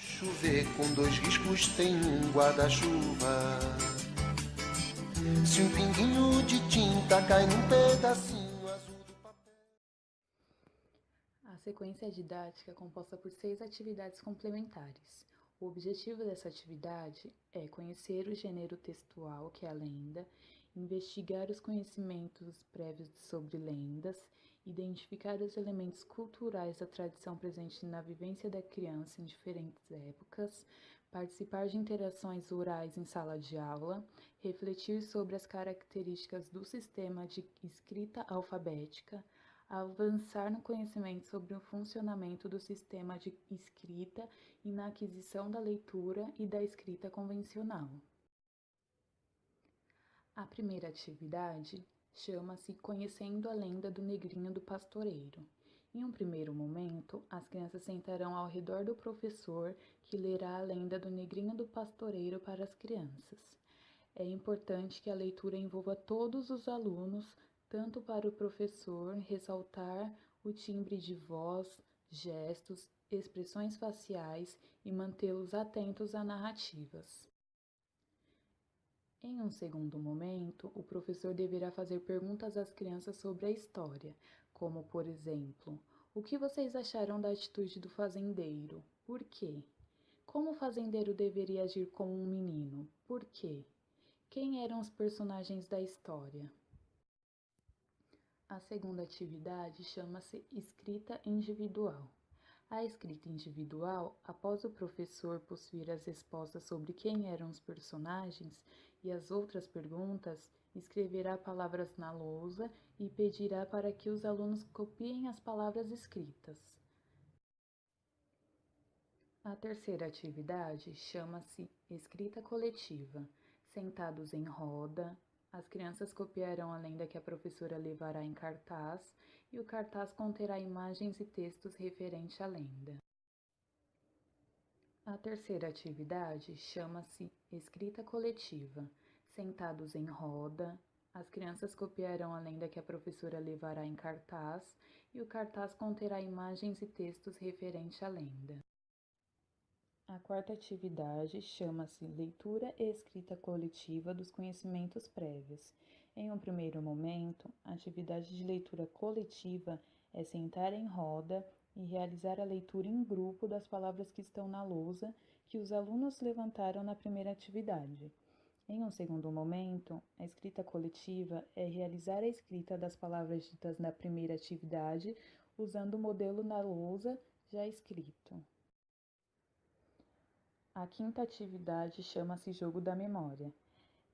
Chover com dois riscos tem um guarda-chuva. Se um pinguinho de tinta cai num pedacinho azul do papel. A sequência didática é composta por 6 atividades complementares. O objetivo dessa atividade é conhecer o gênero textual, que é a lenda, investigar os conhecimentos prévios sobre lendas, identificar os elementos culturais da tradição presente na vivência da criança em diferentes épocas, participar de interações orais em sala de aula, refletir sobre as características do sistema de escrita alfabética, avançar no conhecimento sobre o funcionamento do sistema de escrita e na aquisição da leitura e da escrita convencional. A primeira atividade chama-se Conhecendo a Lenda do Negrinho do Pastoreiro. Em um primeiro momento, as crianças sentarão ao redor do professor, que lerá a lenda do Negrinho do Pastoreiro para as crianças. É importante que a leitura envolva todos os alunos, tanto para o professor ressaltar o timbre de voz, gestos, expressões faciais e mantê-los atentos a narrativas. Em um segundo momento, o professor deverá fazer perguntas às crianças sobre a história, como, por exemplo, o que vocês acharam da atitude do fazendeiro? Por quê? Como o fazendeiro deveria agir como um menino? Por quê? Quem eram os personagens da história? A segunda atividade chama-se Escrita Individual. A escrita individual, após o professor possuir as respostas sobre quem eram os personagens e as outras perguntas, escreverá palavras na lousa e pedirá para que os alunos copiem as palavras escritas. A terceira atividade chama-se Escrita Coletiva. Sentados em roda, as crianças copiarão a lenda que a professora levará em cartaz e o cartaz conterá imagens e textos referentes à lenda. A terceira atividade chama-se Escrita Coletiva. Sentados em roda, as crianças copiarão a lenda que a professora levará em cartaz e o cartaz conterá imagens e textos referentes à lenda. A quarta atividade chama-se Leitura e Escrita Coletiva dos Conhecimentos Prévios. Em um primeiro momento, a atividade de leitura coletiva é sentar em roda e realizar a leitura em grupo das palavras que estão na lousa que os alunos levantaram na primeira atividade. Em um segundo momento, a escrita coletiva é realizar a escrita das palavras ditas na primeira atividade usando o modelo na lousa já escrito. A quinta atividade chama-se Jogo da Memória,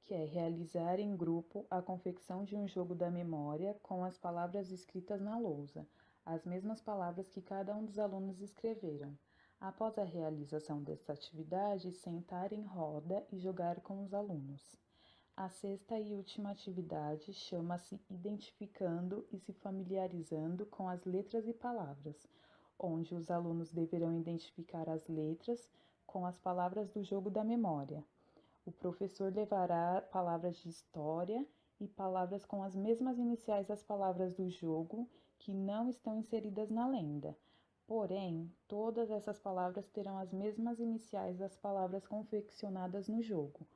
que é realizar em grupo a confecção de um jogo da memória com as palavras escritas na lousa, as mesmas palavras que cada um dos alunos escreveram. Após a realização desta atividade, sentar em roda e jogar com os alunos. A sexta e última atividade chama-se Identificando e se familiarizando com as letras e palavras, onde os alunos deverão identificar as letras com as palavras do jogo da memória. O professor levará palavras de história e palavras com as mesmas iniciais das palavras do jogo que não estão inseridas na lenda. Porém, todas essas palavras terão as mesmas iniciais das palavras confeccionadas no jogo,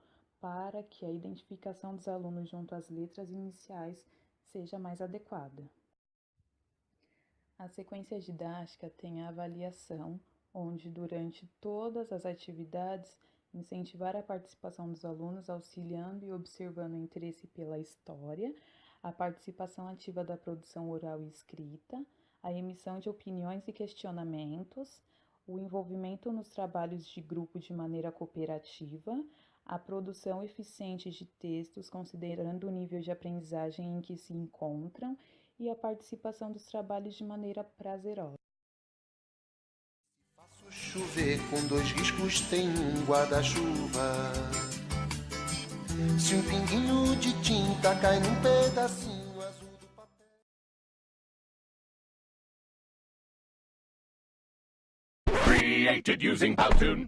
para que a identificação dos alunos junto às letras iniciais seja mais adequada. A sequência didática tem a avaliação, onde durante todas as atividades incentivar a participação dos alunos auxiliando e observando o interesse pela história, a participação ativa da produção oral e escrita, a emissão de opiniões e questionamentos, o envolvimento nos trabalhos de grupo de maneira cooperativa, a produção eficiente de textos considerando o nível de aprendizagem em que se encontram e a participação dos trabalhos de maneira prazerosa. Chover com dois riscos tem um guarda-chuva. Se um pinguinho de tinta cai num pedacinho azul do papel. Created using Powtoon.